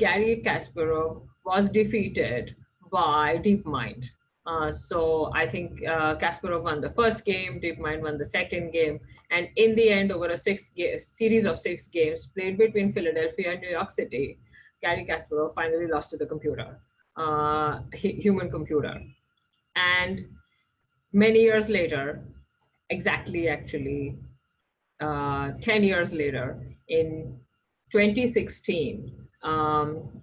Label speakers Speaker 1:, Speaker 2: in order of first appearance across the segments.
Speaker 1: Garry Kasparov was defeated by DeepMind. So I think Kasparov won the first game, DeepMind won the second game, and in the end, over a series of 6 games played between Philadelphia and New York City, Garry Kasparov finally lost to the computer, human computer. And many years later, exactly actually 10 years later, in 2016,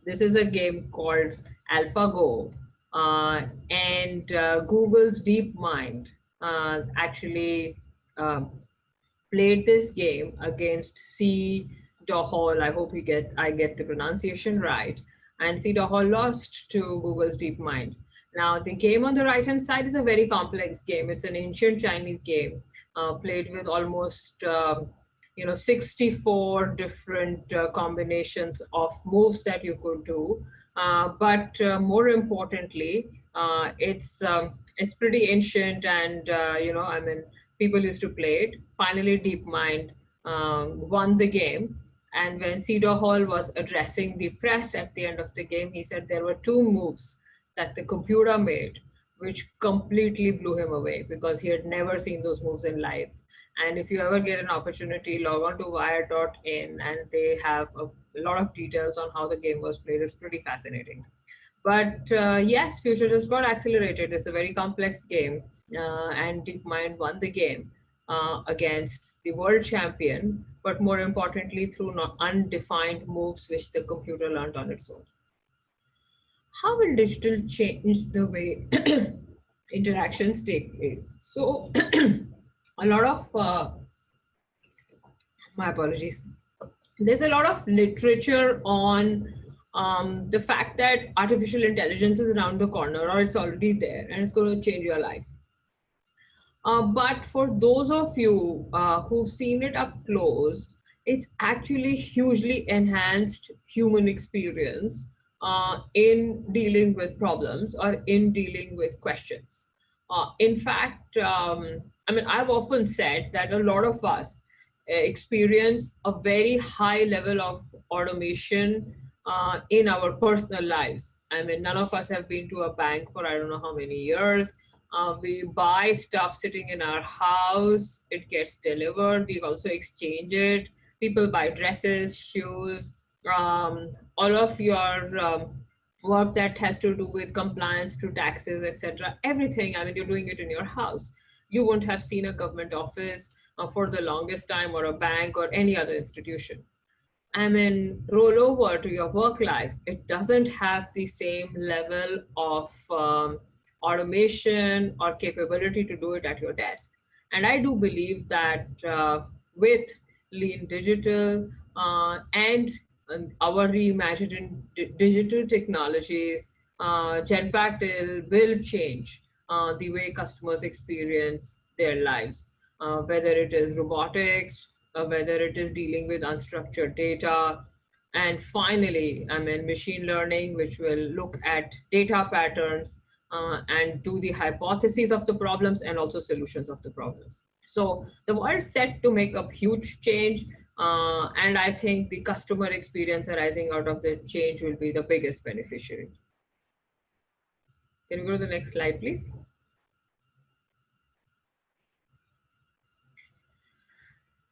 Speaker 1: this is a game called AlphaGo, and Google's DeepMind actually played this game against C. Dohal. I hope I get the pronunciation right. And C. Dohal lost to Google's DeepMind. Now, the game on the right-hand side is a very complex game. It's an ancient Chinese game played with almost 64 different combinations of moves that you could do. But more importantly, it's pretty ancient, and people used to play it. Finally, DeepMind won the game. And when Cedar Hall was addressing the press at the end of the game, he said there were 2 moves that the computer made, which completely blew him away because he had never seen those moves in life. And if you ever get an opportunity, log on to wire.in, and they have a lot of details on how the game was played. It's pretty fascinating. But yes, Future just got accelerated. It's a very complex game, and DeepMind won the game against the world champion, but more importantly, through undefined moves which the computer learned on its own. How will digital change the way interactions take place? So a lot of, my apologies, there's a lot of literature on the fact that artificial intelligence is around the corner, or it's already there and it's going to change your life. But for those of you who've seen it up close, it's actually hugely enhanced human experience in dealing with problems or in dealing with questions. In fact, I've often said that a lot of us experience a very high level of automation in our personal lives. I mean, none of us have been to a bank for I don't know how many years. We buy stuff sitting in our house, it gets delivered, we also exchange it. People buy dresses, shoes, all of your work that has to do with compliance to taxes, etc. Everything, I mean, you're doing it in your house. You won't have seen a government office for the longest time, or a bank or any other institution. I mean, roll over to your work life. It doesn't have the same level of automation or capability to do it at your desk. And I do believe that with lean digital and our reimagined digital technologies, Genpact will change the way customers experience their lives, whether it is robotics, whether it is dealing with unstructured data. And finally, I mean, machine learning, which will look at data patterns and do the hypotheses of the problems and also solutions of the problems. So the world is set to make a huge change. And I think the customer experience arising out of the change will be the biggest beneficiary. Can you go to the next slide, please?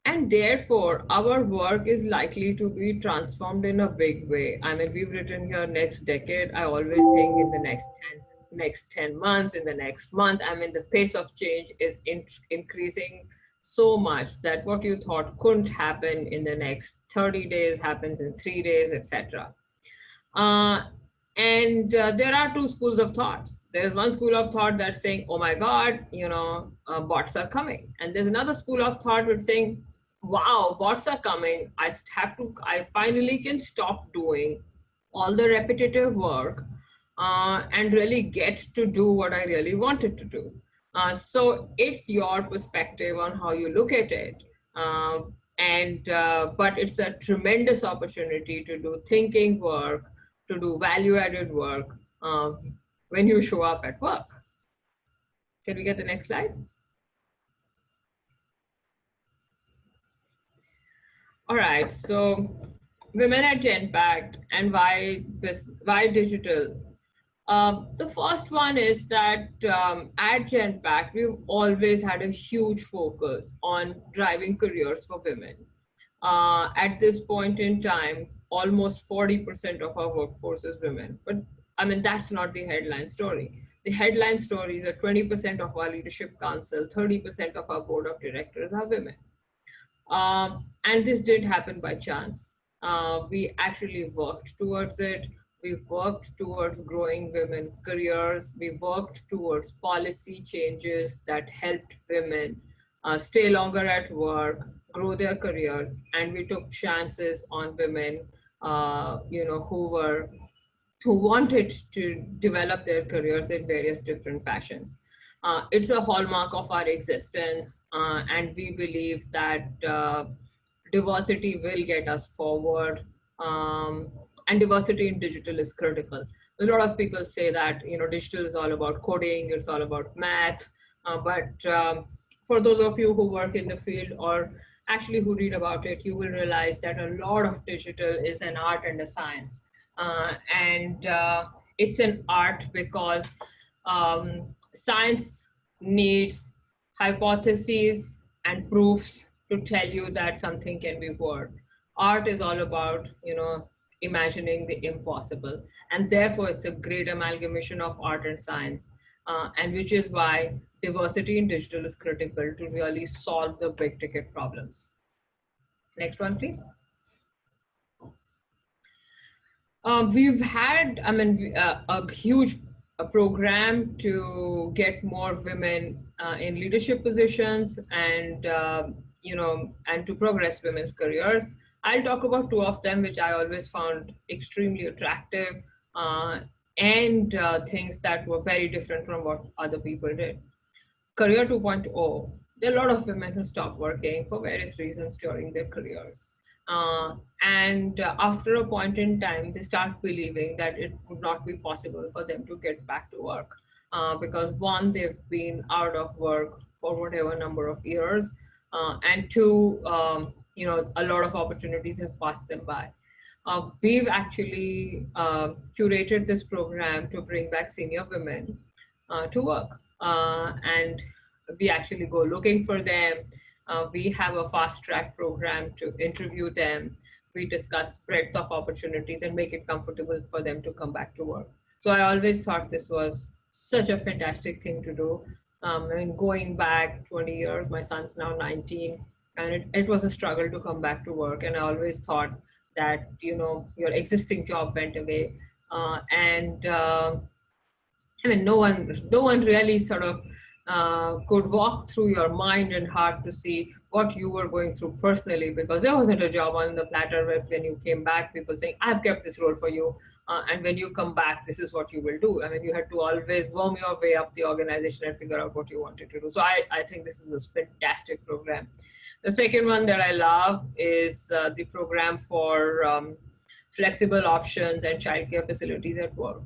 Speaker 1: And therefore, our work is likely to be transformed in a big way. I mean, we've written here next decade. I always think in the next 10 months, in the next month. I mean, the pace of change is increasing so much that what you thought couldn't happen in the next 30 days happens in 3 days, etc. And there are 2 schools of thoughts. There's one school of thought that's saying, oh my God, bots are coming. And there's another school of thought which is saying, wow, bots are coming. I finally can stop doing all the repetitive work and really get to do what I really wanted to do. So it's your perspective on how you look at it. But it's a tremendous opportunity to do thinking work, to do value-added work when you show up at work. Can we get the next slide? All right, so women at Genpact and why digital. The first one is that at Genpact, we've always had a huge focus on driving careers for women. At this point in time, almost 40% of our workforce is women. But I mean, that's not the headline story. The headline story is that 20% of our leadership council, 30% of our board of directors are women. And this didn't happen by chance. We actually worked towards it. We worked towards growing women's careers. We worked towards policy changes that helped women stay longer at work, grow their careers, and we took chances on women, who wanted to develop their careers in various different fashions. It's a hallmark of our existence, and we believe that diversity will get us forward. And diversity in digital is critical. A lot of people say that digital is all about coding, it's all about math, but for those of you who work in the field or actually who read about it, you will realize that a lot of digital is an art and a science. And it's an art because science needs hypotheses and proofs to tell you that something can be worked. Art is all about, imagining the impossible. And therefore, it's a great amalgamation of art and science. And which is why diversity in digital is critical to really solve the big ticket problems. Next one, please. We've had, a huge program to get more women in leadership positions and, and to progress women's careers. I'll talk about two of them, which I always found extremely attractive and things that were very different from what other people did. Career 2.0, there are a lot of women who stop working for various reasons during their careers. And after a point in time, they start believing that it would not be possible for them to get back to work because one, they've been out of work for whatever number of years, and two, a lot of opportunities have passed them by. We've actually curated this program to bring back senior women to work, and we actually go looking for them. We have a fast track program to interview them. We discuss breadth of opportunities and make it comfortable for them to come back to work. So I always thought this was such a fantastic thing to do. Going back 20 years, my son's now 19, and it was a struggle to come back to work. And I always thought that, your existing job went away. No one really sort of could walk through your mind and heart to see what you were going through personally, because there wasn't a job on the platter where when you came back, people saying, I've kept this role for you. And when you come back, this is what you will do. You had to always worm your way up the organization and figure out what you wanted to do. So I think this is a fantastic program. The second one that I love is the program for flexible options and childcare facilities at work.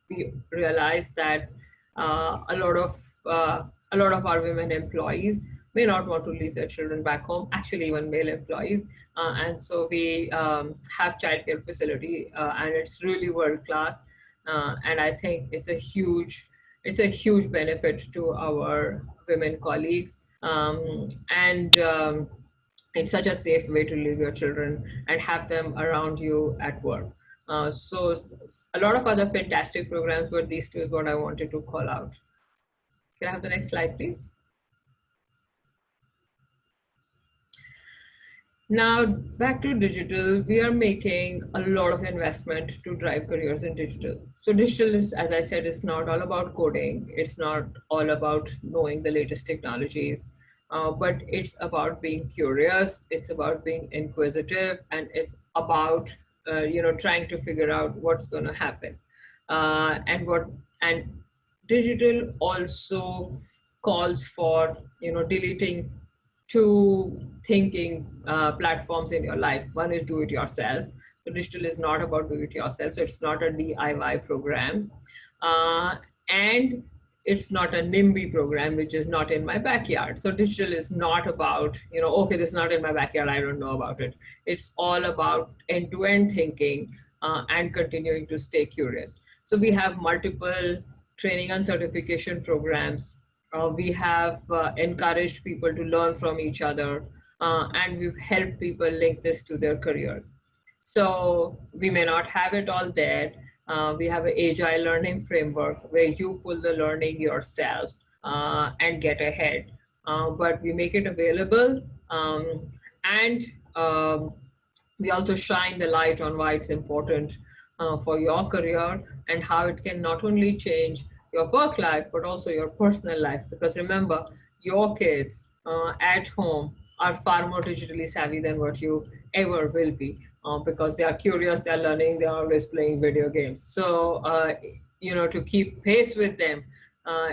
Speaker 1: We realized that a lot of our women employees may not want to leave their children back home, actually even male employees. And so we have childcare facility and it's really world class. And I think it's a huge benefit to our women colleagues. It's such a safe way to leave your children and have them around you at work. So a lot of other fantastic programs, but these two is what I wanted to call out. Can I have the next slide, please? Now, back to digital, we are making a lot of investment to drive careers in digital. So digital is, as I said, is not all about coding. It's not all about knowing the latest technologies, but it's about being curious. It's about being inquisitive, and it's about trying to figure out what's going to happen. And digital also calls for deleting two thinking platforms in your life. One is do it yourself. So digital is not about do it yourself. So it's not a DIY program. And it's not a NIMBY program, which is not in my backyard. So digital is not about, okay, this is not in my backyard, I don't know about it. It's all about end-to-end thinking and continuing to stay curious. So we have multiple training and certification programs. We have encouraged people to learn from each other, and we've helped people link this to their careers. So we may not have it all there. We have an agile learning framework where you pull the learning yourself and get ahead. But we make it available, and we also shine the light on why it's important for your career and how it can not only change your work life, but also your personal life. Because remember, your kids at home are far more digitally savvy than what you ever will be, because they are curious, they're learning, they're always playing video games. So, to keep pace with them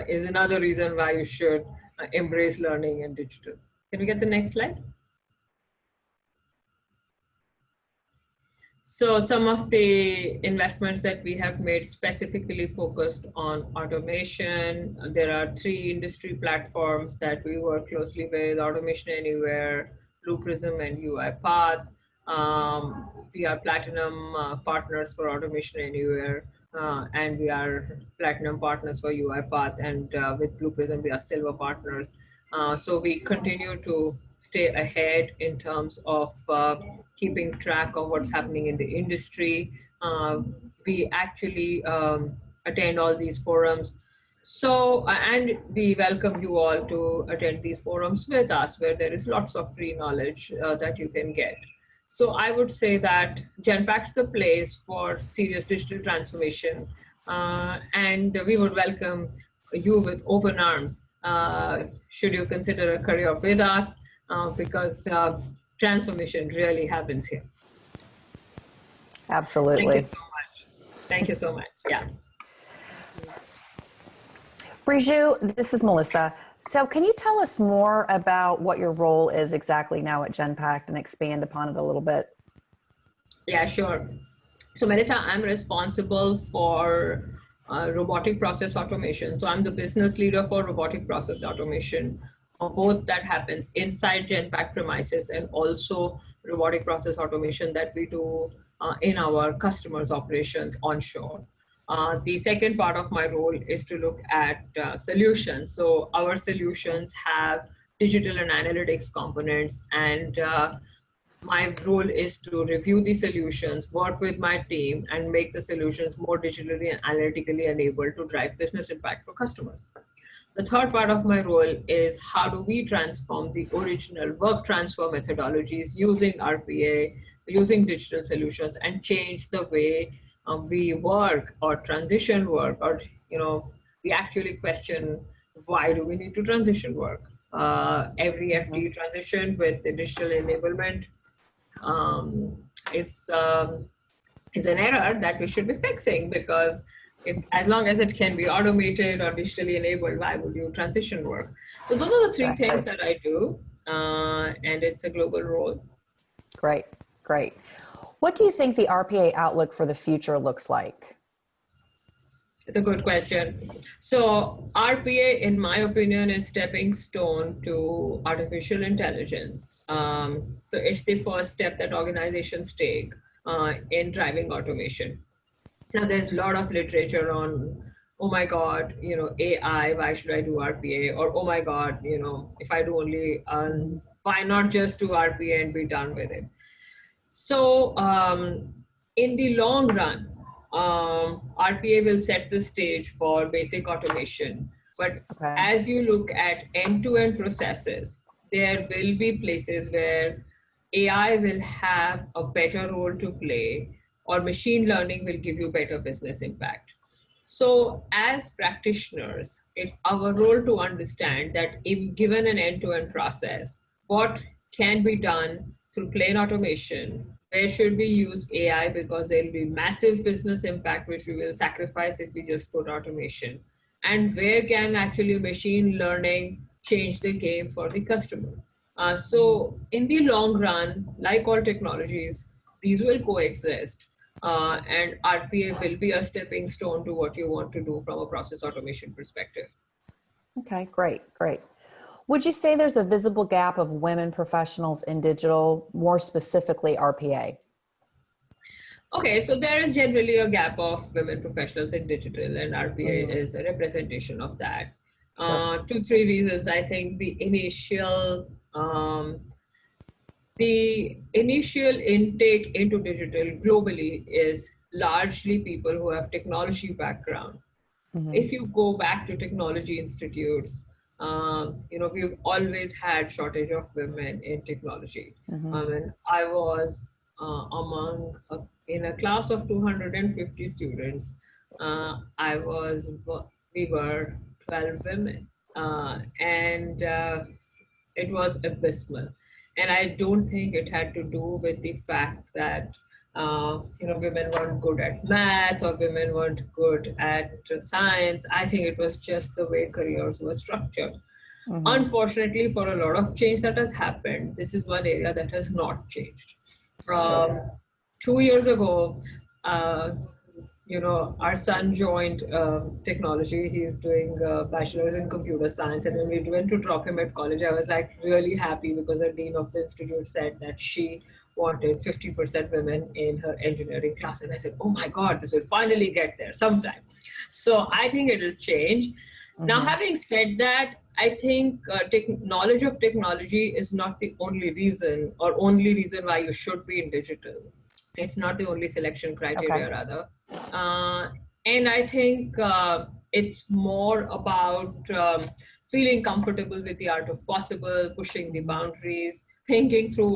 Speaker 1: is another reason why you should embrace learning and digital. Can we get the next slide? So some of the investments that we have made specifically focused on automation. There are 3 industry platforms that we work closely with: Automation Anywhere, Blue Prism, and UiPath. We are platinum partners for Automation Anywhere, and we are platinum partners for UiPath, and with Blue Prism, we are silver partners. So we continue to stay ahead in terms of keeping track of what's happening in the industry. We actually attend all these forums. So, and we welcome you all to attend these forums with us, where there is lots of free knowledge that you can get. So I would say that Genpact's the place for serious digital transformation, and we would welcome you with open arms should you consider a career with us, because transformation really happens here.
Speaker 2: Absolutely.
Speaker 1: Thank you so much. Thank you so much. Yeah.
Speaker 2: Riju, this is Melissa. So can you tell us more about what your role is exactly now at Genpact and expand upon it a little bit?
Speaker 1: Yeah, sure. So Melissa, I'm responsible for robotic process automation. So I'm the business leader for robotic process automation. Both that happens inside Genpact premises, and also robotic process automation that we do in our customers' operations onshore. The second part of my role is to look at solutions. So our solutions have digital and analytics components, and my role is to review the solutions, work with my team, and make the solutions more digitally and analytically enabled to drive business impact for customers. The third part of my role is how do we transform the original work transfer methodologies using RPA, using digital solutions, and change the way we work or transition work, or we actually question why do we need to transition work. Every FTE transition with the digital enablement is an error that we should be fixing, because as long as it can be automated or digitally enabled, why would you transition work? So those are the 3 things that I do, and it's a global role.
Speaker 2: Great, great. What do you think the RPA outlook for the future looks like?
Speaker 1: It's a good question. So RPA, in my opinion, is stepping stone to artificial intelligence. So it's the first step that organizations take in driving automation. Now, there's a lot of literature on, oh my God, AI, why should I do RPA? Or, oh my God, if I do only, why not just do RPA and be done with it? So in the long run, RPA will set the stage for basic automation. But as you look at end-to-end processes, there will be places where AI will have a better role to play, or machine learning will give you better business impact. So as practitioners, it's our role to understand that if given an end-to-end process, what can be done through plain automation, where should we use AI, because there will be massive business impact which we will sacrifice if we just put automation, and where can actually machine learning change the game for the customer. So in the long run, like all technologies, these will coexist, and RPA will be a stepping stone to what you want to do from a process automation perspective.
Speaker 2: Okay, great, great. Would you say there's a visible gap of women professionals in digital, more specifically RPA?
Speaker 1: Okay, so there is generally a gap of women professionals in digital, and RPA
Speaker 2: Mhm.
Speaker 1: is a representation of that.
Speaker 2: Sure.
Speaker 1: Two, three reasons. I think the initial intake into digital globally is largely people who have technology background.
Speaker 2: Mhm.
Speaker 1: If you go back to technology institutes, we've always had shortage of women in technology.
Speaker 2: Mhm.
Speaker 1: I mean, I was in a class of 250 students. We were 12 women, and it was abysmal. And I don't think it had to do with the fact that women weren't good at math or women weren't good at science. I think it was just the way careers were structured.
Speaker 2: Mhm.
Speaker 1: Unfortunately, for a lot of change that has happened, this is one area that has not changed.
Speaker 2: Sure.
Speaker 1: Um, 2 years ago, uh, our son joined technology. He's doing a bachelor's in computer science. And when we went to drop him at college, I was like really happy because the dean of the institute said that she wanted 50% women in her engineering class. And I said, oh my God, this will finally get there sometime. So I think it'll change. Now,
Speaker 2: Mhm.
Speaker 1: having said that, I think knowledge of technology is not the only reason or only reason why you should be in digital. It's not the only selection
Speaker 2: Okay.
Speaker 1: criteria, rather. Uh, and I think it's more about feeling comfortable with the art of possible, pushing the
Speaker 2: Mhm.
Speaker 1: boundaries, thinking through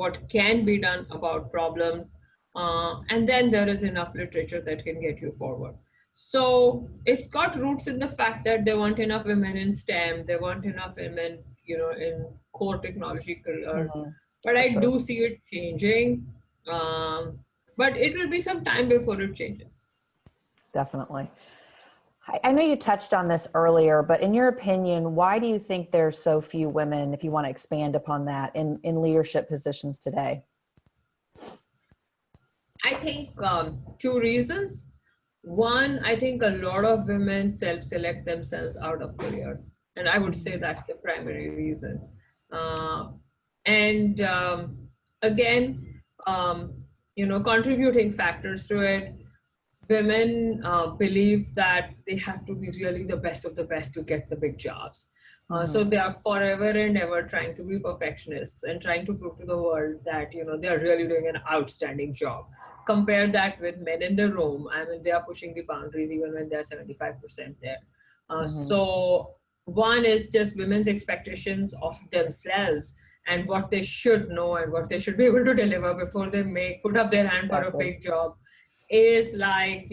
Speaker 1: what can be done about problems, and then there is enough literature that can get you forward. So it's got roots in the fact that there weren't enough women in STEM, there weren't enough women, in core technology careers.
Speaker 2: Mhm.
Speaker 1: But
Speaker 2: For
Speaker 1: I
Speaker 2: sure.
Speaker 1: do see it changing. But it will be some time before it changes.
Speaker 2: Definitely. I know you touched on this earlier, but in your opinion, why do you think there's so few women, if you want to expand upon that, in leadership positions today?
Speaker 1: I think two reasons. One, I think a lot of women self-select themselves out of careers, and I would say
Speaker 2: Mhm.
Speaker 1: that's the primary reason. Uh, and again, contributing factors to it, women believe that they have to be really the best of the best to get the big jobs. So
Speaker 2: Mhm.
Speaker 1: they are forever and ever trying to be perfectionists and trying to prove to the world that they are really doing an outstanding job. Compare that with men in the room. I mean, they are pushing the boundaries even when they are 75% there.
Speaker 2: Mhm.
Speaker 1: So one is just women's expectations of themselves and what they should know and what they should be able to deliver before they put up their hand for a
Speaker 2: Exactly.
Speaker 1: big job is like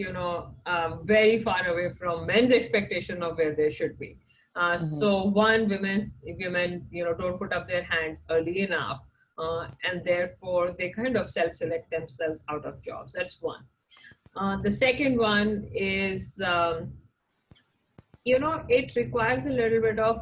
Speaker 1: very far away from men's expectation of where they should be.
Speaker 2: Mhm.
Speaker 1: So women don't put up their hands early enough, and therefore they kind of self-select themselves out of jobs. That's one. The second one is it requires a little bit of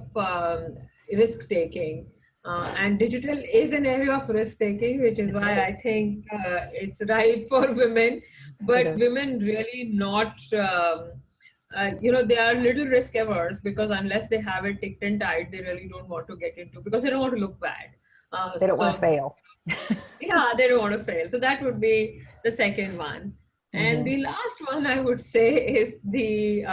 Speaker 1: risk taking. And digital is an area of risk taking, which is
Speaker 2: It
Speaker 1: why I
Speaker 2: is.
Speaker 1: think it's right for women.
Speaker 2: It
Speaker 1: But
Speaker 2: is.
Speaker 1: women really not, they are little risk averse because unless they have it ticked and tied, they really don't want to get into because they don't want to look bad.
Speaker 2: They don't want to
Speaker 1: So
Speaker 2: fail.
Speaker 1: yeah, they don't want to fail. So that would be the second one. And
Speaker 2: Mhm.
Speaker 1: the last one I would say is the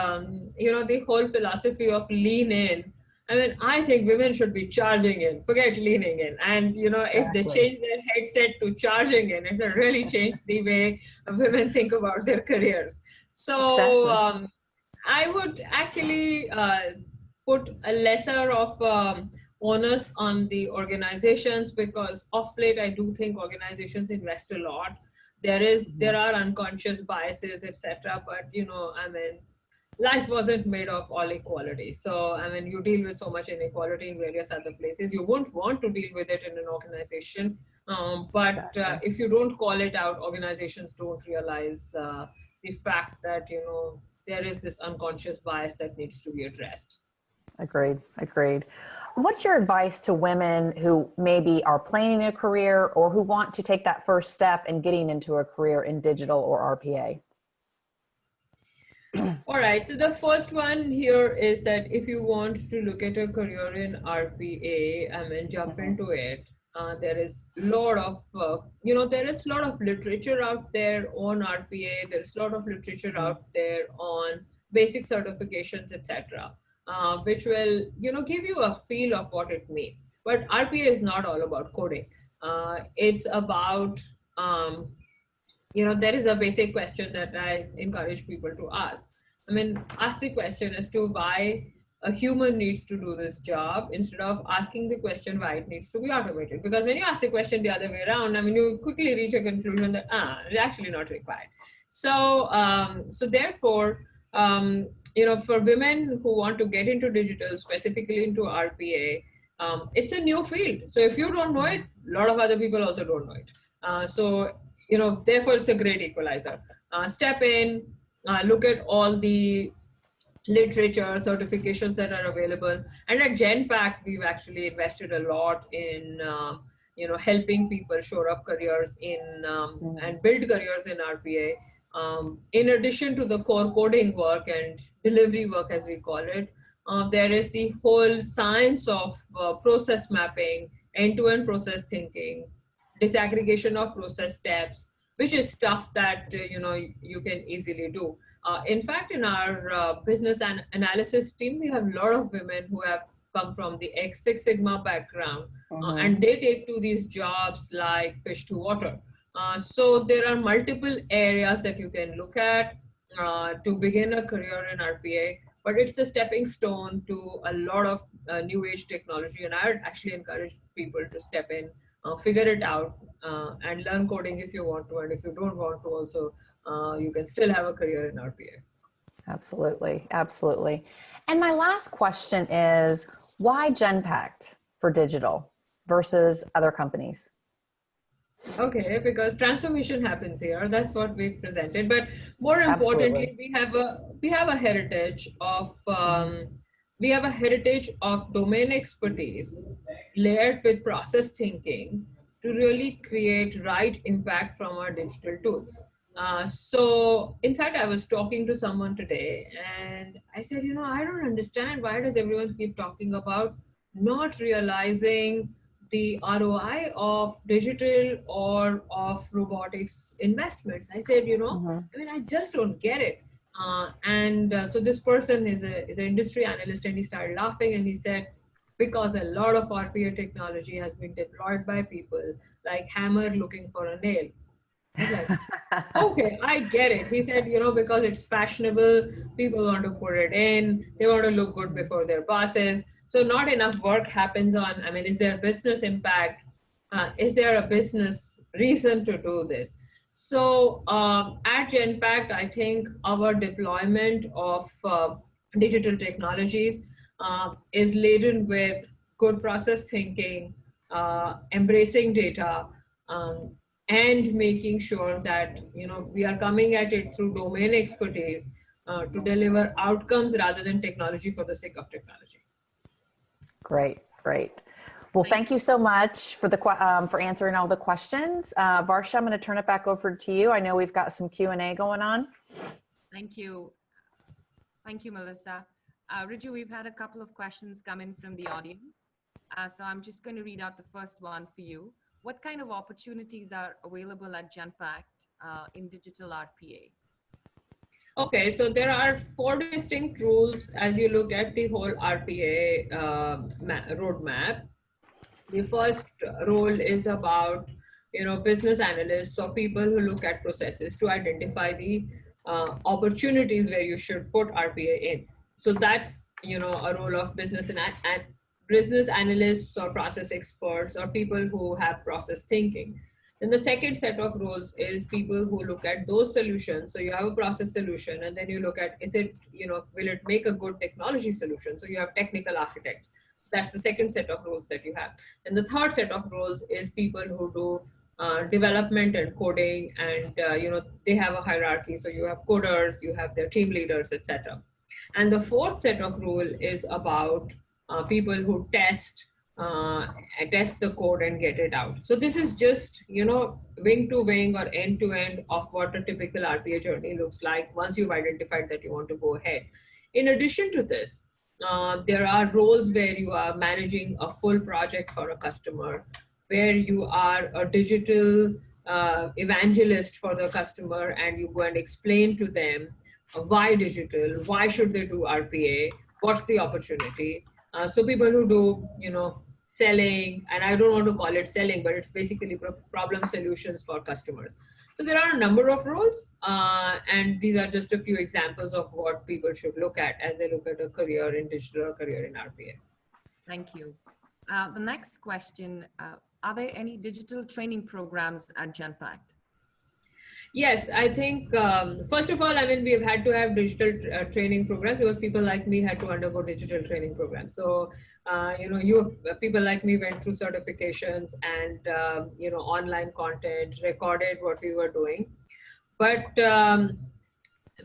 Speaker 1: whole philosophy of lean in. I mean, I think women should be charging in, forget leaning in. And if they
Speaker 2: Exactly.
Speaker 1: change their headset to charging in, it will really change the way women think about their careers. So
Speaker 2: Exactly.
Speaker 1: I would actually put a lesser of onus on the organizations because of late I do think organizations invest a lot. There
Speaker 2: Mhm.
Speaker 1: are unconscious biases, etc. But I mean, life wasn't made of all equality. So I mean, you deal with so much inequality in various other places. You wouldn't want to deal with it in an organization. But
Speaker 2: Exactly.
Speaker 1: if you don't call it out, organizations don't realize the fact that there is this unconscious bias that needs to be addressed.
Speaker 2: Agreed. Agreed. What's your advice to women who maybe are planning a career or who want to take that first step in getting into a career in digital or RPA?
Speaker 1: All right. So the first one here is that if you want to look at a career in RPA, I mean, jump into it. There is a lot of, there is a lot of literature out there on RPA. There's a lot of literature out there on basic certifications, etc., which will, give you a feel of what it means. But RPA is not all about coding. It's about there is a basic question that I encourage people to ask. I mean, ask the question as to why a human needs to do this job instead of asking the question why it needs to be automated. Because when you ask the question the other way around, I mean, you quickly reach a conclusion that it's actually not required. So, therefore, for women who want to get into digital, specifically into RPA, it's a new field. So if you don't know it, a lot of other people also don't know it. Therefore it's a great equalizer. Step in, look at all the literature, certifications that are available. And at Genpact, we've actually invested a lot in, helping people shore up careers in and build careers in RPA. In addition to the core coding work and delivery work, as we call it, there is the whole science of process mapping, end-to-end process thinking, disaggregation of process steps, which is stuff that you can easily do. In fact, in our business and analysis team, we have a lot of women who have come from the Six Sigma background, and they take to these jobs like fish to water. So there are multiple areas that you can look at to begin a career in RPA, but it's a stepping stone to a lot of new age technology. And I would actually encourage people to step in, figure it out, and learn coding if you want to. And if you don't want to also, you can still have a career in RPA.
Speaker 2: Absolutely. Absolutely. And my last question is, why Genpact for digital versus other companies?
Speaker 1: Okay, because transformation happens here. That's what we presented. But more importantly, we have a heritage of domain expertise layered with process thinking to really create right impact from our digital tools. So in fact, I was talking to someone today and I said, I don't understand, why does everyone keep talking about not realizing the ROI of digital or of robotics investments? I said, I just don't get it. So this person is an industry analyst, and he started laughing and he said, because a lot of RPA technology has been deployed by people like hammer looking for a nail. I was like, okay, I get it. He said, because it's fashionable, people want to put it in, they want to look good before their bosses. So not enough work happens on, is there business impact? Is there a business reason to do this? So at Genpact, I think our deployment of digital technologies is laden with good process thinking, embracing data, and making sure that we are coming at it through domain expertise to deliver outcomes rather than technology for the sake of technology.
Speaker 2: Great, great. Well, thank you so much for for answering all the questions. Varsha, I'm going to turn it back over to you. I know we've got some Q&A going on.
Speaker 3: Thank you. Thank you, Melissa. Riju, we've had a couple of questions come in from the audience. So I'm just going to read out the first one for you. What kind of opportunities are available at Genpact in digital RPA?
Speaker 1: Okay, so there are 4 distinct rules as you look at the whole RPA roadmap. The first role is about, business analysts or people who look at processes to identify the opportunities where you should put RPA in. So that's, a role of business analysts or process experts or people who have process thinking. Then the second set of roles is people who look at those solutions. So you have a process solution and then you look at, is it, will it make a good technology solution? So you have technical architects. So that's the second set of roles that you have. And the third set of roles is people who do development and coding, and they have a hierarchy. So you have coders, you have their team leaders, etc. And the fourth set of role is about people who test, test the code and get it out. So this is just, wing to wing or end to end of what a typical RPA journey looks like once you've identified that you want to go ahead. In addition to this, there are roles where you are managing a full project for a customer, where you are a digital evangelist for the customer, and you go and explain to them why digital, why should they do RPA, what's the opportunity. So people who do, selling, and I don't want to call it selling, but it's basically problem solutions for customers. So there are a number of roles, and these are just a few examples of what people should look at as they look at a career in digital or career in RPA.
Speaker 3: Thank you. The next question, are there any digital training programs at Genpact?
Speaker 1: Yes, I think, first of all, we've had to have digital training programs because people like me had to undergo digital training programs. So, people like me went through certifications and, online content, recorded what we were doing. But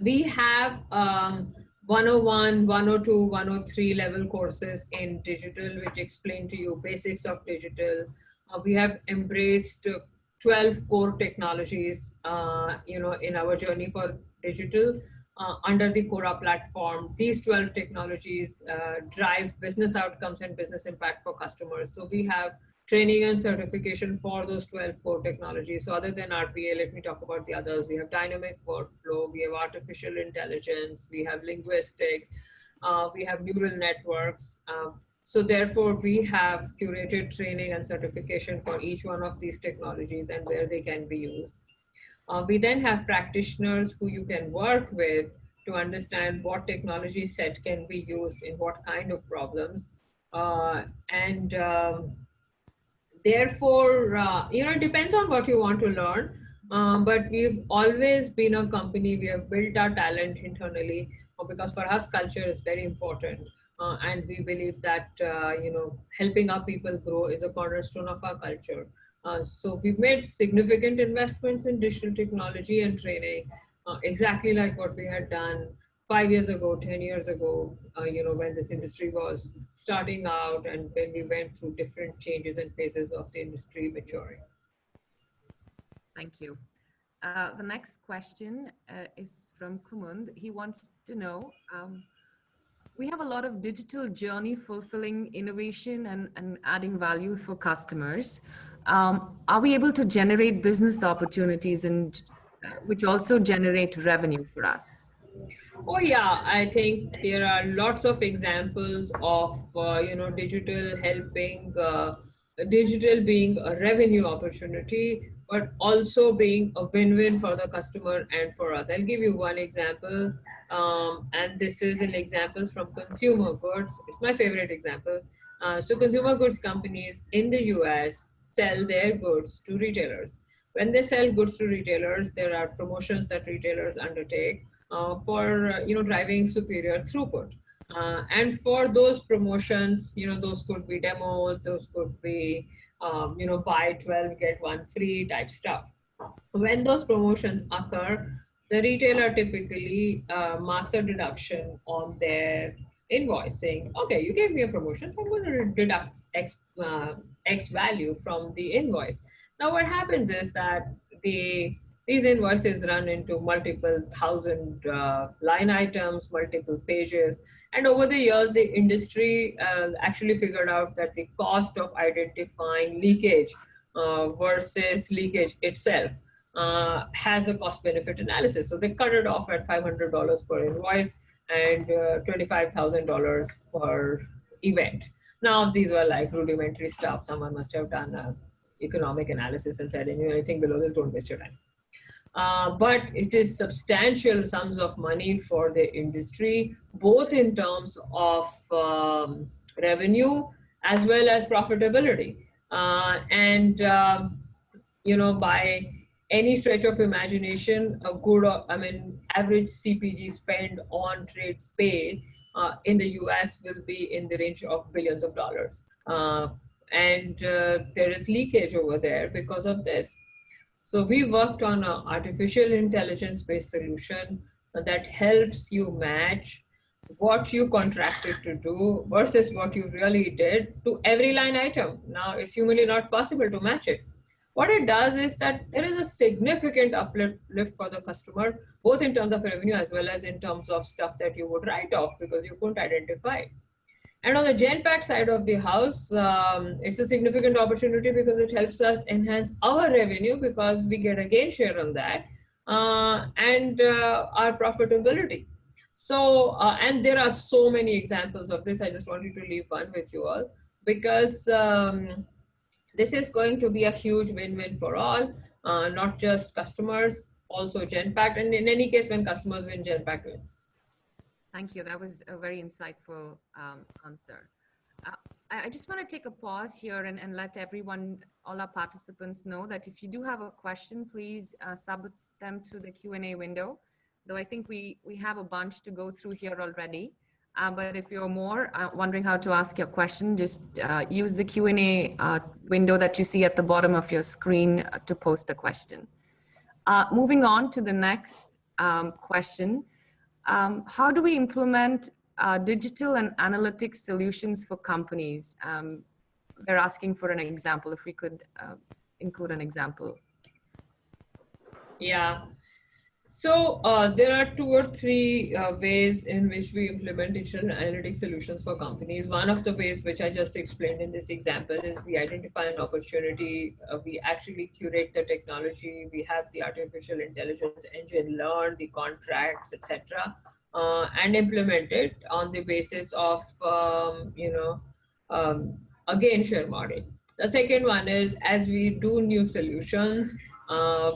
Speaker 1: we have 101, 102, 103 level courses in digital, which explain to you basics of digital. We have embraced 12 core technologies, in our journey for digital under the Cora platform. These 12 technologies drive business outcomes and business impact for customers. So we have training and certification for those 12 core technologies. So other than RPA, let me talk about the others. We have dynamic workflow, we have artificial intelligence, we have linguistics, we have neural networks. So therefore, we have curated training and certification for each one of these technologies and where they can be used. We then have practitioners who you can work with to understand what technology set can be used in what kind of problems. Therefore, it depends on what you want to learn. But we've always been a company, we have built our talent internally because for us, culture is very important. And we believe that, helping our people grow is a cornerstone of our culture. So we've made significant investments in digital technology and training, exactly like what we had done 5 years ago, 10 years ago, when this industry was starting out and when we went through different changes and phases of the industry maturing.
Speaker 3: Thank you. The next question is from Kumund. He wants to know, we have a lot of digital journey fulfilling innovation and adding value for customers. Are we able to generate business opportunities and which also generate revenue for us?
Speaker 1: Oh yeah, I think there are lots of examples of digital helping, digital being a revenue opportunity, but also being a win-win for the customer and for us. I'll give you one example, and this is an example from consumer goods. It's my favorite example. So consumer goods companies in the US sell their goods to retailers. When they sell goods to retailers, there are promotions that retailers undertake for driving superior throughput. And for those promotions, those could be demos, those could be buy 12 get one free type stuff. When those promotions occur, the retailer typically marks a deduction on their invoice saying, okay, you gave me a promotion, so I'm going to deduct X value from the invoice. Now what happens is that these invoices run into multiple thousand line items, multiple pages. And over the years, the industry actually figured out that the cost of identifying leakage versus leakage itself has a cost benefit analysis. So they cut it off at $500 per invoice and $25,000 per event. Now, these were like rudimentary stuff. Someone must have done an economic analysis and said, anything below this, don't waste your time. But it is substantial sums of money for the industry, both in terms of revenue as well as profitability. By any stretch of imagination, a good, average CPG spend on trade pay in the US will be in the range of billions of dollars. And there is leakage over there because of this. So we worked on an artificial intelligence-based solution that helps you match what you contracted to do versus what you really did to every line item. Now, it's humanly not possible to match it. What it does is that there is a significant uplift for the customer, both in terms of revenue as well as in terms of stuff that you would write off because you couldn't identify. And on the Genpact side of the house, it's a significant opportunity because it helps us enhance our revenue because we get a gain share on that and our profitability. So, and there are so many examples of this. I just wanted to leave one with you all because this is going to be a huge win-win for all, not just customers, also Genpact. And in any case, when customers win, Genpact wins.
Speaker 3: Thank you. That was a very insightful answer. I just want to take a pause here and let everyone, all our participants know that if you do have a question, please submit them to the Q&A window. Though I think we have a bunch to go through here already. But if you're more wondering how to ask your question, just use the Q&A window that you see at the bottom of your screen to post a question. Moving on to the next question. How do we implement digital and analytics solutions for companies? They're asking for an example, if we could include an example.
Speaker 1: Yeah. So there are 2 or 3 ways in which we implement digital analytics solutions for companies. One of the ways which I just explained in this example is we identify an opportunity, we actually curate the technology, we have the artificial intelligence engine learn the contracts, etc., and implement it on the basis of, a gain share model. The second one is as we do new solutions,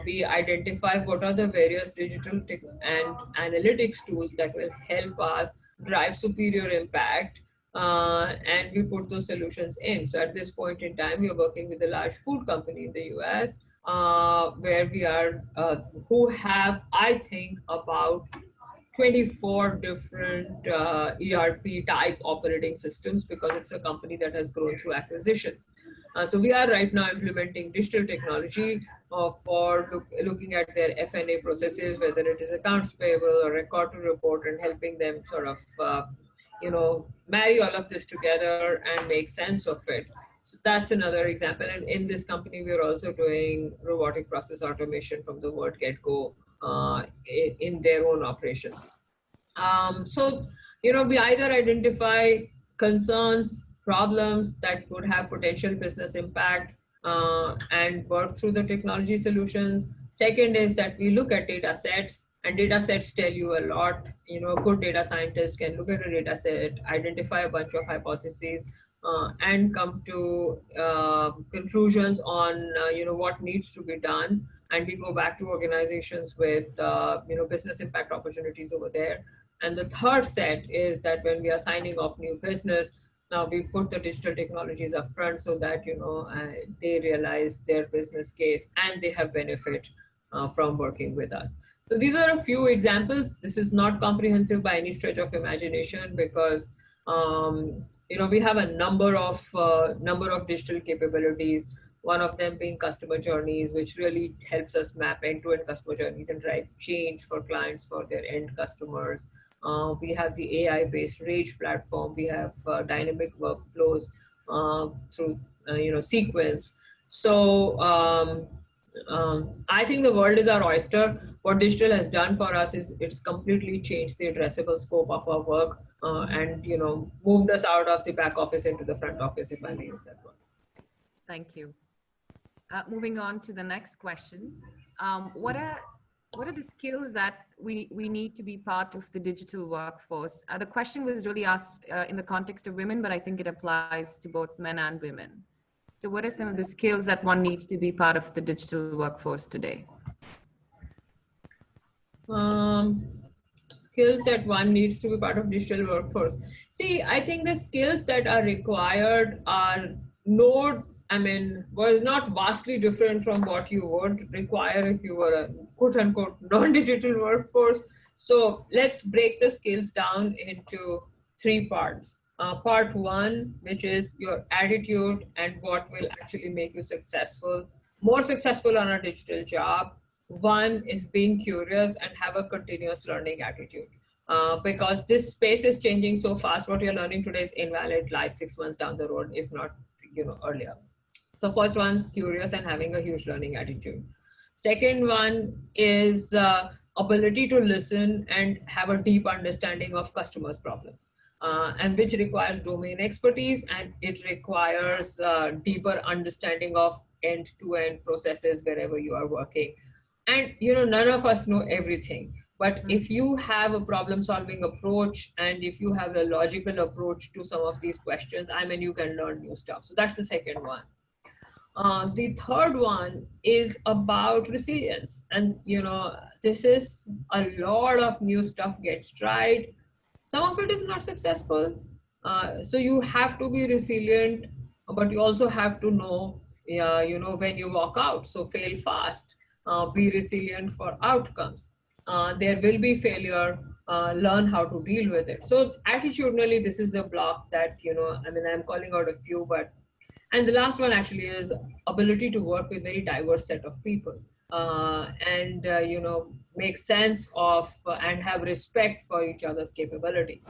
Speaker 1: we identify what are the various digital and analytics tools that will help us drive superior impact, and we put those solutions in. So at this point in time, we are working with a large food company in the US, where we are, who have, I think, about 24 different ERP type operating systems because it's a company that has grown through acquisitions. So we are right now implementing digital technology for looking at their F&A processes, whether it is accounts payable or record to report, and helping them sort of, marry all of this together and make sense of it. So that's another example. And in this company, we are also doing robotic process automation from the word get-go in their own operations. So, we either identify concerns, problems that could have potential business impact and work through the technology solutions. Second is that we look at data sets, and data sets tell you a lot. Good data scientists can look at a data set, identify a bunch of hypotheses, and come to conclusions on what needs to be done. And we go back to organizations with business impact opportunities over there. And the third set is that when we are signing off new business, now we put the digital technologies up front so that they realize their business case and they have benefit from working with us. So these are a few examples. This is not comprehensive by any stretch of imagination because we have a number of digital capabilities. One of them being customer journeys, which really helps us map end-to-end customer journeys and drive change for clients, for their end customers. We have the AI-based Rage platform. We have dynamic workflows through Sequence. So I think the world is our oyster. What digital has done for us is it's completely changed the addressable scope of our work and moved us out of the back office into the front office, if I may use that word.
Speaker 3: Thank you. Moving on to the next question. What are the skills that we need to be part of the digital workforce? The question was really asked in the context of women, but I think it applies to both men and women. So what are some of the skills that one needs to be part of the digital workforce today?
Speaker 1: Skills that one needs to be part of digital workforce. See, I think the skills that are required are was not vastly different from what you would require if you were a quote unquote non-digital workforce. So let's break the skills down into 3 parts. Part 1, which is your attitude and what will actually make you more successful on a digital job. 1 is being curious and have a continuous learning attitude. because this space is changing so fast. What you're learning today is invalid like 6 months down the road, if not, earlier. So first one's curious and having a huge learning attitude. Second one is ability to listen and have a deep understanding of customers' problems, and which requires domain expertise, and it requires deeper understanding of end-to-end processes wherever you are working. And none of us know everything, but if you have a problem solving approach and if you have a logical approach to some of these questions, I mean, you can learn new stuff. So that's the second one. The third one is about resilience. And, this is a lot of new stuff gets tried. Some of it is not successful. So you have to be resilient, but you also have to know, when you walk out. So fail fast, be resilient for outcomes. There will be failure, learn how to deal with it. So attitudinally, this is a block that, I'm calling out a few, and the last one actually is ability to work with very diverse set of people, and make sense of and have respect for each other's capability.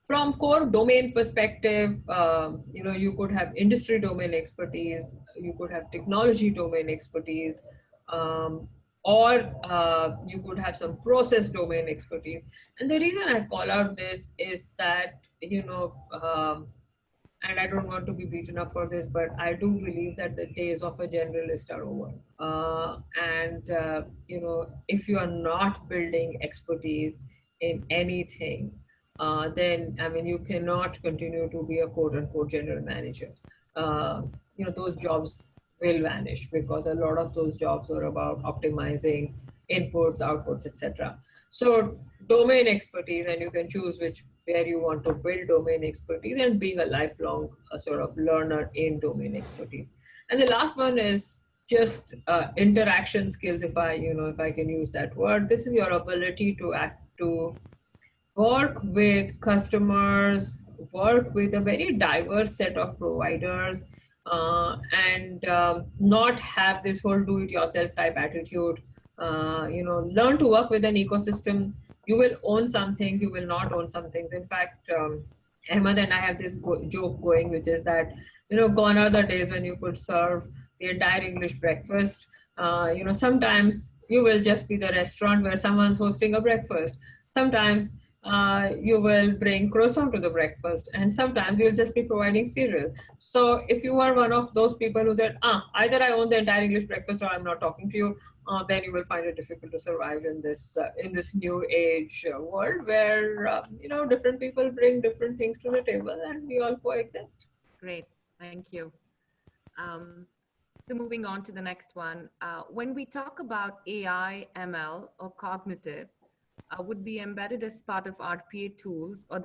Speaker 1: From core domain perspective, you could have industry domain expertise, you could have technology domain expertise, or you could have some process domain expertise. And the reason I call out this is that, and I don't want to be beaten up for this, but I do believe that the days of a generalist are over. If you are not building expertise in anything, then, you cannot continue to be a quote unquote general manager. Those jobs will vanish because a lot of those jobs are about optimizing inputs, outputs, etc. So domain expertise, and you can choose where you want to build domain expertise, and being a lifelong sort of learner in domain expertise. And the last one is just interaction skills, if I can use that word. This is your ability to work with customers, work with a very diverse set of providers, and not have this whole do-it-yourself type attitude. Learn to work with an ecosystem. You will own some things, you will not own some things. In fact, Ahmed and I have this joke going, which is that, gone are the days when you could serve the entire English breakfast. Sometimes you will just be the restaurant where someone's hosting a breakfast. Sometimes you will bring croissant to the breakfast, and sometimes you'll just be providing cereal. So if you are one of those people who said, either I own the entire English breakfast or I'm not talking to you, then you will find it difficult to survive in this new age world where different people bring different things to the table and we all coexist.
Speaker 3: Great, thank you. So moving on to the next one, when we talk about AI, ML, or cognitive, would be embedded as part of RPA tools, or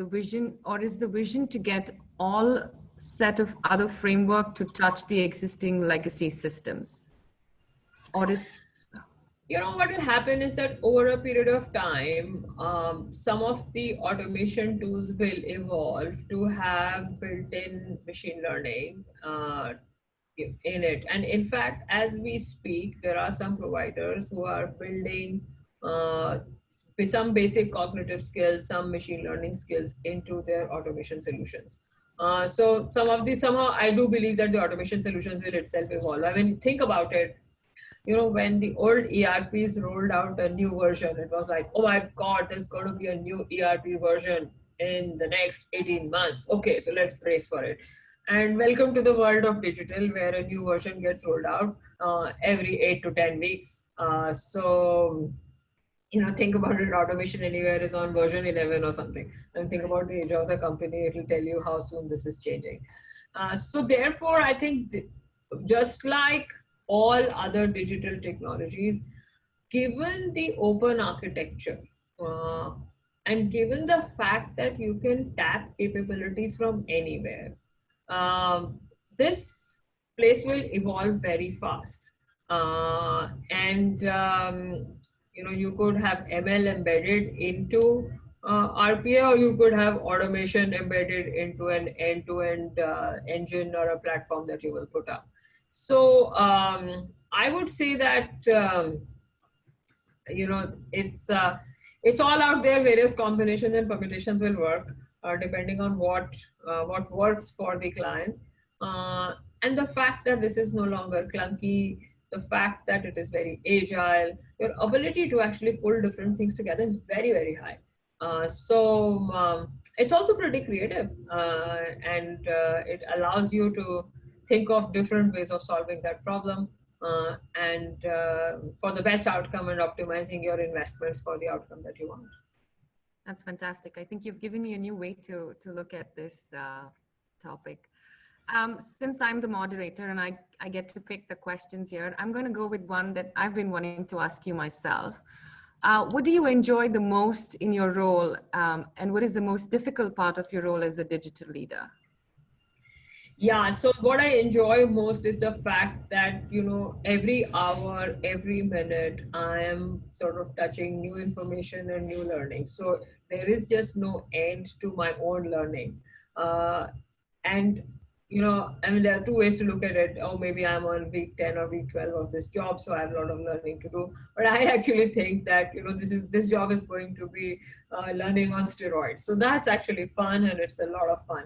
Speaker 3: is the vision to get all set of other framework to touch the existing legacy systems? Or is
Speaker 1: what will happen is that over a period of time, some of the automation tools will evolve to have built-in machine learning in it. And in fact, as we speak, there are some providers who are building some basic cognitive skills, some machine learning skills into their automation solutions. So somehow I do believe that the automation solutions will itself evolve. I mean, think about it. When the old ERPs rolled out a new version, it was like, oh my God, there's going to be a new ERP version in the next 18 months. Okay, so let's brace for it. And welcome to the world of digital, where a new version gets rolled out every 8 to 10 weeks. Think about it, Automation Anywhere is on version 11 or something. And think about the age of the company, it will tell you how soon this is changing. So therefore, I think just like all other digital technologies, given the open architecture, and given the fact that you can tap capabilities from anywhere, this place will evolve very fast. You could have ML embedded into RPA, or you could have automation embedded into an end-to-end engine or a platform that you will put up. So I would say that, it's all out there. Various combinations and permutations will work depending on what works for the client. And the fact that this is no longer clunky, the fact that it is very agile, your ability to actually pull different things together is very, very high. It's also pretty creative, and it allows you to think of different ways of solving that problem, and for the best outcome and optimizing your investments for the outcome that you want.
Speaker 3: That's fantastic. I think you've given me a new way to look at this topic. Since I'm the moderator and I get to pick the questions here, I'm going to go with one that I've been wanting to ask you myself. What do you enjoy the most in your role, and what is the most difficult part of your role as a digital leader?
Speaker 1: Yeah, so what I enjoy most is the fact that, every hour, every minute, I am sort of touching new information and new learning. So there is just no end to my own learning. And, there are two ways to look at it. Oh, maybe I'm on week 10 or week 12 of this job, so I have a lot of learning to do. But I actually think that, this job is going to be learning on steroids. So that's actually fun, and it's a lot of fun.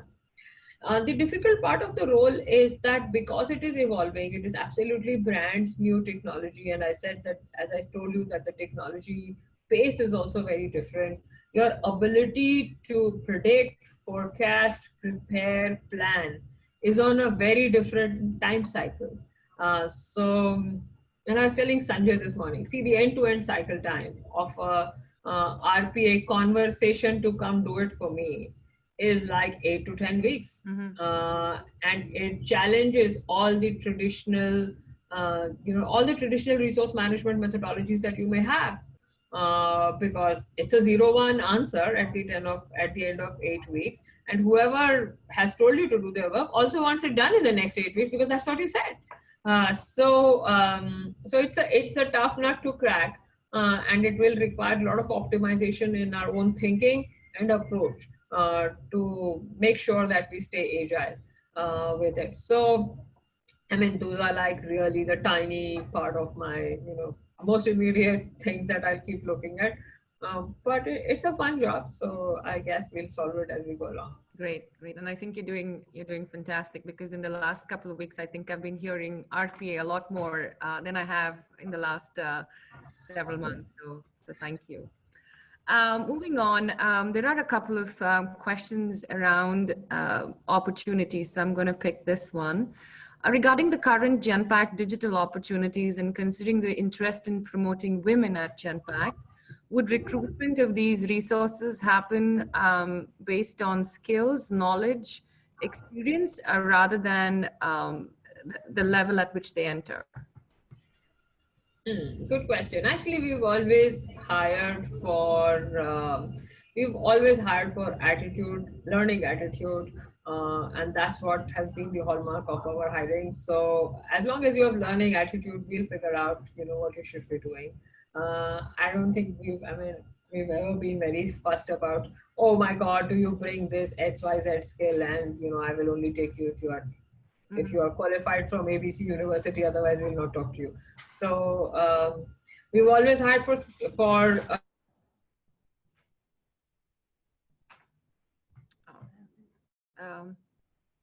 Speaker 1: The difficult part of the role is that because it is evolving, it is absolutely brand new technology. And I said that, as I told you, that the technology pace is also very different. Your ability to predict, forecast, prepare, plan is on a very different time cycle. And I was telling Sanjay this morning, see, the end-to-end cycle time of a RPA conversation to come do it for me is like 8 to 10 weeks. And it challenges all the traditional, all the traditional resource management methodologies that you may have, because it's a 0-1 answer at the end of 8 weeks. And whoever has told you to do their work also wants it done in the next 8 weeks, because that's what you said. So it's a tough nut to crack, and it will require a lot of optimization in our own thinking and approach to make sure that we stay agile with it. So, those are like really the tiny part of my, most immediate things that I'll keep looking at. But it's a fun job, so I guess we'll solve it as we go along.
Speaker 3: Great. And I think you're doing fantastic, because in the last couple of weeks, I think I've been hearing RPA a lot more than I have in the last several months. So thank you. Moving on, there are a couple of questions around opportunities. So I'm going to pick this one. Regarding the current Genpact digital opportunities and considering the interest in promoting women at Genpact, would recruitment of these resources happen based on skills, knowledge, experience, rather than the level at which they enter?
Speaker 1: Good question. Actually, we've always hired for attitude, learning attitude, and that's what has been the hallmark of our hiring. So as long as you have learning attitude, we'll figure out, what you should be doing. I don't think we've ever been very fussed about, oh my God, do you bring this XYZ skill, and I will only take you if you are qualified from ABC University, otherwise we'll not talk to you. So we've always hired for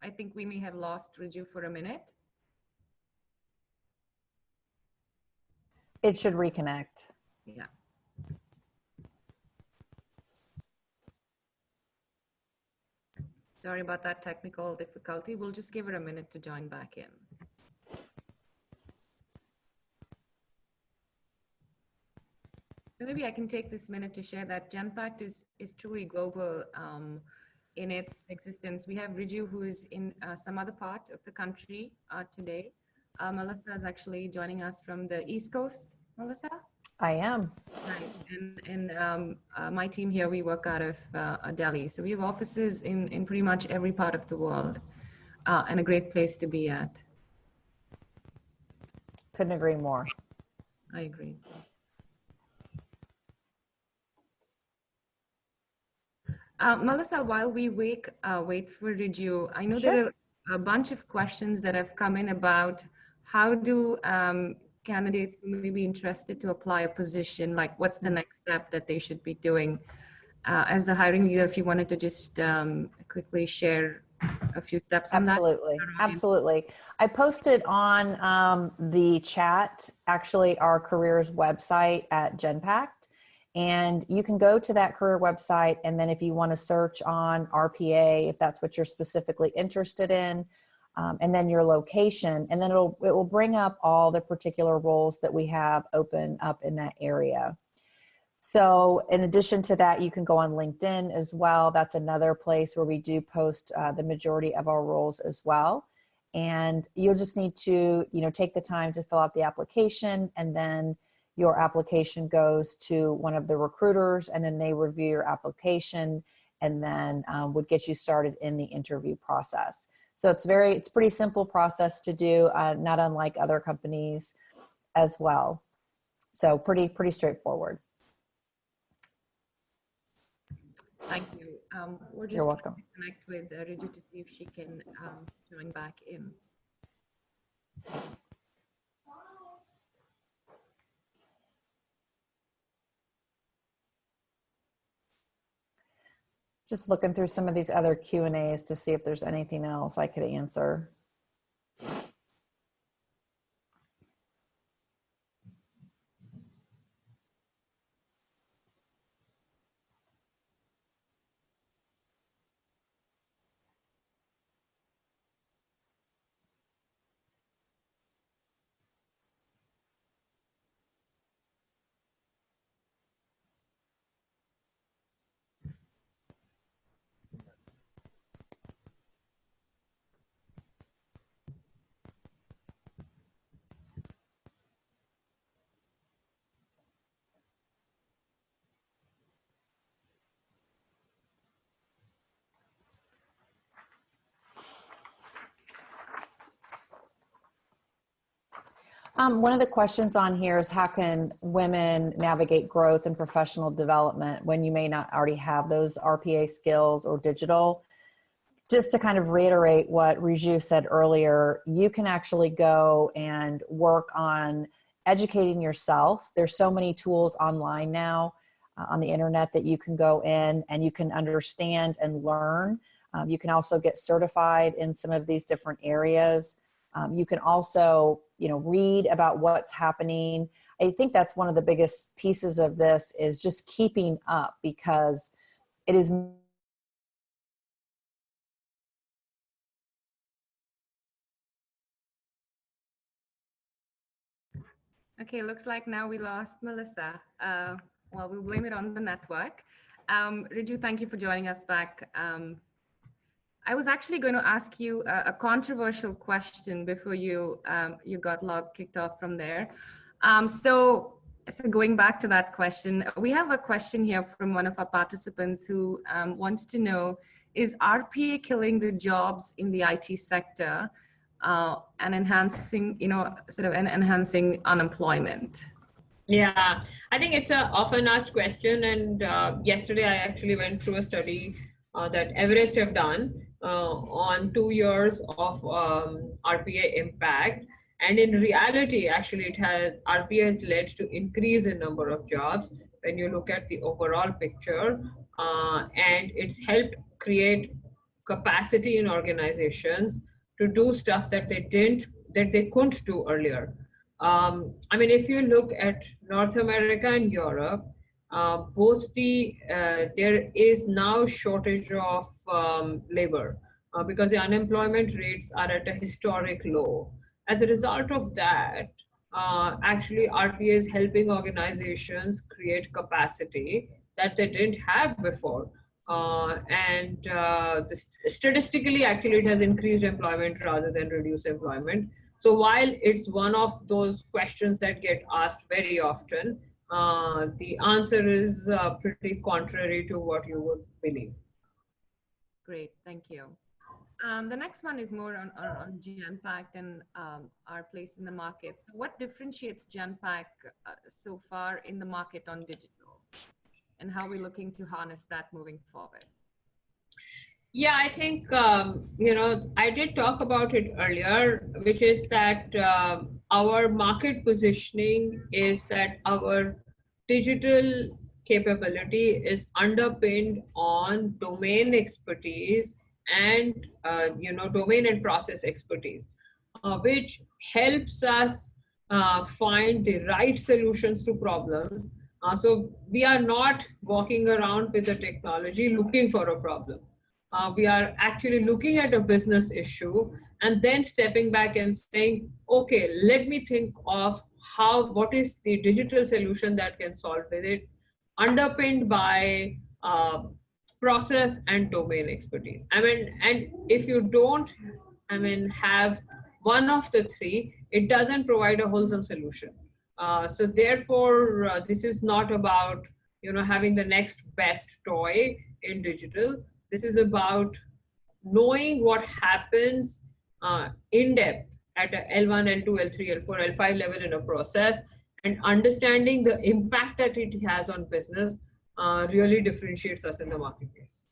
Speaker 3: I think we may have lost Riju for a minute.
Speaker 2: It should reconnect.
Speaker 3: Yeah. Sorry about that technical difficulty. We'll just give her a minute to join back in. Maybe I can take this minute to share that Genpact is truly global in its existence. We have Riju, who is in some other part of the country today. Melissa is actually joining us from the East Coast. Melissa?
Speaker 2: I am.
Speaker 3: Right. And my team here, we work out of Delhi. So we have offices in pretty much every part of the world, and a great place to be at.
Speaker 2: Couldn't agree more.
Speaker 3: I agree. Melissa, while we wait for Riju, I know there are a bunch of questions that have come in about how do candidates who may be interested to apply a position, like what's the next step that they should be doing? As the hiring leader, if you wanted to just quickly share a few steps on that.
Speaker 2: Absolutely. Absolutely. I posted on the chat, actually, our careers website at Genpact. And you can go to that career website. And then if you want to search on RPA, if that's what you're specifically interested in, and then your location, and then it will bring up all the particular roles that we have open up in that area. So in addition to that, you can go on LinkedIn as well. That's another place where we do post the majority of our roles as well. And you'll just need to, take the time to fill out the application, and then your application goes to one of the recruiters, and then they review your application, and then would get you started in the interview process. So it's pretty simple process to do, not unlike other companies as well. So pretty
Speaker 3: Thank
Speaker 2: straightforward.
Speaker 3: you. We're just
Speaker 2: You're welcome.
Speaker 3: Connect with Riju to see if she can join back in.
Speaker 2: Just looking through some of these other Q&As to see if there's anything else I could answer. One of the questions on here is, how can women navigate growth and professional development when you may not already have those RPA skills or digital? Just to kind of reiterate what Riju said earlier, you can actually go and work on educating yourself. There's so many tools online now on the internet that you can go in and you can understand and learn. You can also get certified in some of these different areas. You can also, read about what's happening. I think that's one of the biggest pieces of this, is just keeping up, because it is.
Speaker 3: Okay, looks like now we lost Melissa. Well, we'll blame it on the network. Riju, thank you for joining us back. I was actually going to ask you a controversial question before you got kicked off from there. So going back to that question, we have a question here from one of our participants who wants to know, is RPA killing the jobs in the IT sector and enhancing, enhancing unemployment?
Speaker 1: Yeah, I think it's a often asked question. And yesterday I actually went through a study that Everest have done on 2 years of RPA impact. And in reality, actually, RPA has led to increase in number of jobs when you look at the overall picture, and it's helped create capacity in organizations to do stuff that they couldn't do earlier. I mean, if you look at North America and Europe, there is now shortage of labor because the unemployment rates are at a historic low. As a result of that, actually RPA is helping organizations create capacity that they didn't have before. Statistically, actually, it has increased employment rather than reduced employment. So while it's one of those questions that get asked very often, the answer is pretty contrary to what you would believe.
Speaker 3: Great, thank you. The next one is more on Genpact and our place in the market. So what differentiates Genpact so far in the market on digital, and how are we looking to harness that moving forward?
Speaker 1: Yeah, I think, I did talk about it earlier, which is that our market positioning is that our digital capability is underpinned on domain expertise and domain and process expertise, which helps us find the right solutions to problems. So we are not walking around with the technology looking for a problem. We are actually looking at a business issue and then stepping back and saying, okay, let me think of what is the digital solution that can solve with it, underpinned by process and domain expertise. I mean, and if you don't, have one of the three, it doesn't provide a wholesome solution. So therefore, this is not about having the next best toy in digital. This is about knowing what happens in depth at a L1, L2, L3, L4, L5 level in a process, and understanding the impact that it has on business really differentiates us in the marketplace.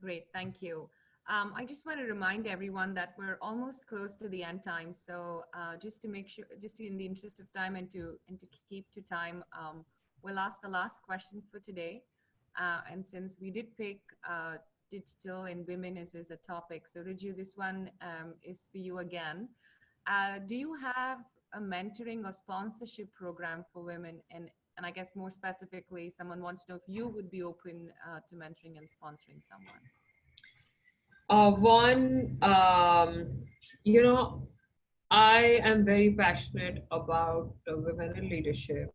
Speaker 3: Great, thank you. I just want to remind everyone that we're almost close to the end time. So just to make sure, just in the interest of time and to keep to time, we'll ask the last question for today. And since we did pick digital and women as a topic, so Riju, this one is for you again. Do you have a mentoring or sponsorship program for women? And I guess more specifically, someone wants to know if you would be open to mentoring and sponsoring someone.
Speaker 1: I am very passionate about women in leadership.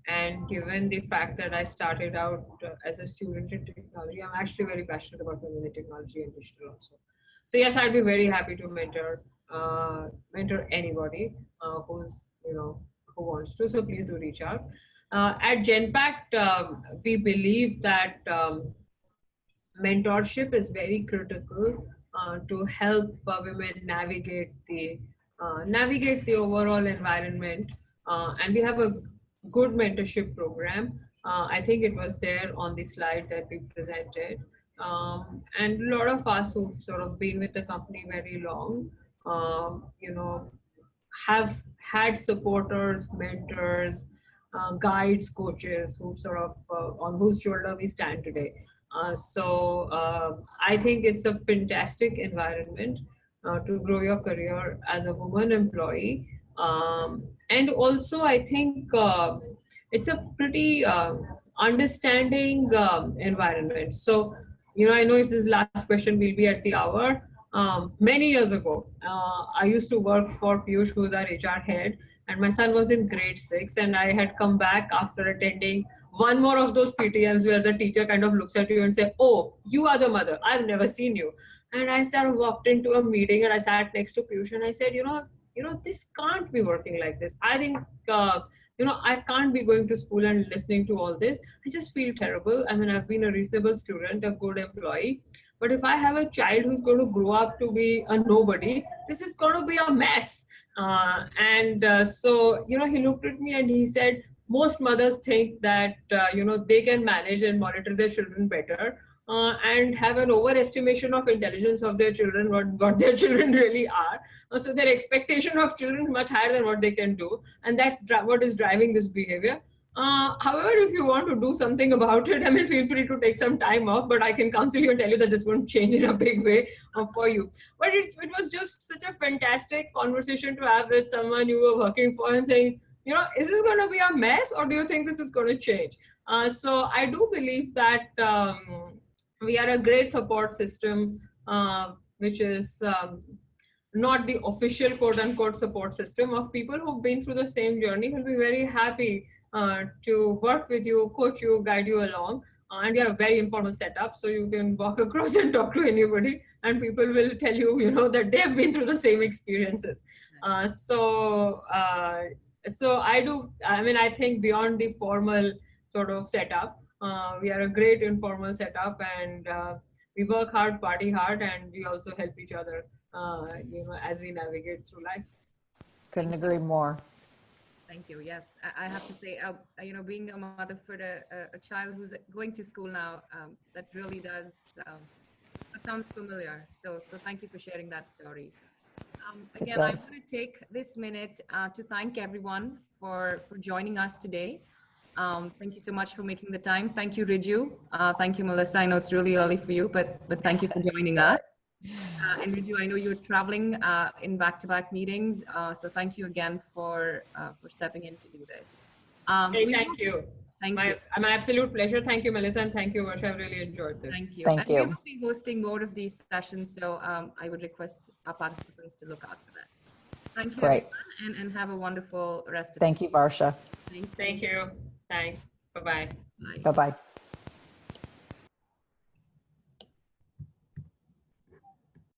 Speaker 1: And given the fact that I started out as a student in technology, I'm actually very passionate about women in technology and digital also. So yes, I'd be very happy to mentor anybody who wants to. So please do reach out. At Genpact, we believe that mentorship is very critical to help women navigate the overall environment, and we have a good mentorship program. I think it was there on the slide that we presented, and a lot of us who've sort of been with the company very long, have had supporters, mentors, guides, coaches who sort of on whose shoulder we stand today. I think it's a fantastic environment to grow your career as a woman employee. And also, I think it's a pretty understanding environment. So, I know this is last question, we'll be at the hour. Many years ago, I used to work for Piyush, who's our HR head, and my son was in grade 6, and I had come back after attending one more of those PTMs where the teacher kind of looks at you and say, "Oh, you are the mother. I've never seen you." And I started walked into a meeting and I sat next to Piyush and I said, this can't be working like this. I think, I can't be going to school and listening to all this. I just feel terrible. I mean, I've been a reasonable student, a good employee. But if I have a child who's going to grow up to be a nobody, this is going to be a mess. So, he looked at me and he said, most mothers think that, they can manage and monitor their children better and have an overestimation of intelligence of their children, what their children really are. So their expectation of children is much higher than what they can do. And that's what is driving this behavior. However, if you want to do something about it, I mean, feel free to take some time off, but I can counsel you and tell you that this won't change in a big way for you. But it was just such a fantastic conversation to have with someone you were working for and saying, is this going to be a mess or do you think this is going to change? So I do believe that we are a great support system, which is not the official quote unquote support system of people who've been through the same journey, who'll be very happy to work with you, coach you, guide you along. And we are a very informal setup, so you can walk across and talk to anybody and people will tell you, that they've been through the same experiences. So I think beyond the formal sort of setup, we are a great informal setup, and we work hard, party hard, and we also help each other, as we navigate through life.
Speaker 2: Couldn't agree more.
Speaker 3: Thank you. Yes, I have to say, being a mother for a child who's going to school now, that really does sounds familiar. So thank you for sharing that story. Again, I want to take this minute to thank everyone for joining us today. Thank you so much for making the time. Thank you, Riju. Thank you, Melissa. I know it's really early for you, but thank you for joining us. And Riju, I know you're traveling in back-to-back meetings, so thank you again for stepping in to do this.
Speaker 1: Hey, thank you.
Speaker 3: Thank you.
Speaker 1: My absolute pleasure. Thank you, Melissa, and thank you, Varsha. I've really enjoyed this.
Speaker 3: Thank you.
Speaker 2: Thank you.
Speaker 3: We will be hosting more of these sessions, so I would request our participants to look out for that. Thank you,
Speaker 2: Great.
Speaker 3: everyone, and have a wonderful rest of
Speaker 2: Thank you, Varsha.
Speaker 1: Thank you. Thanks. Bye-bye.
Speaker 3: Bye.
Speaker 2: Bye-bye.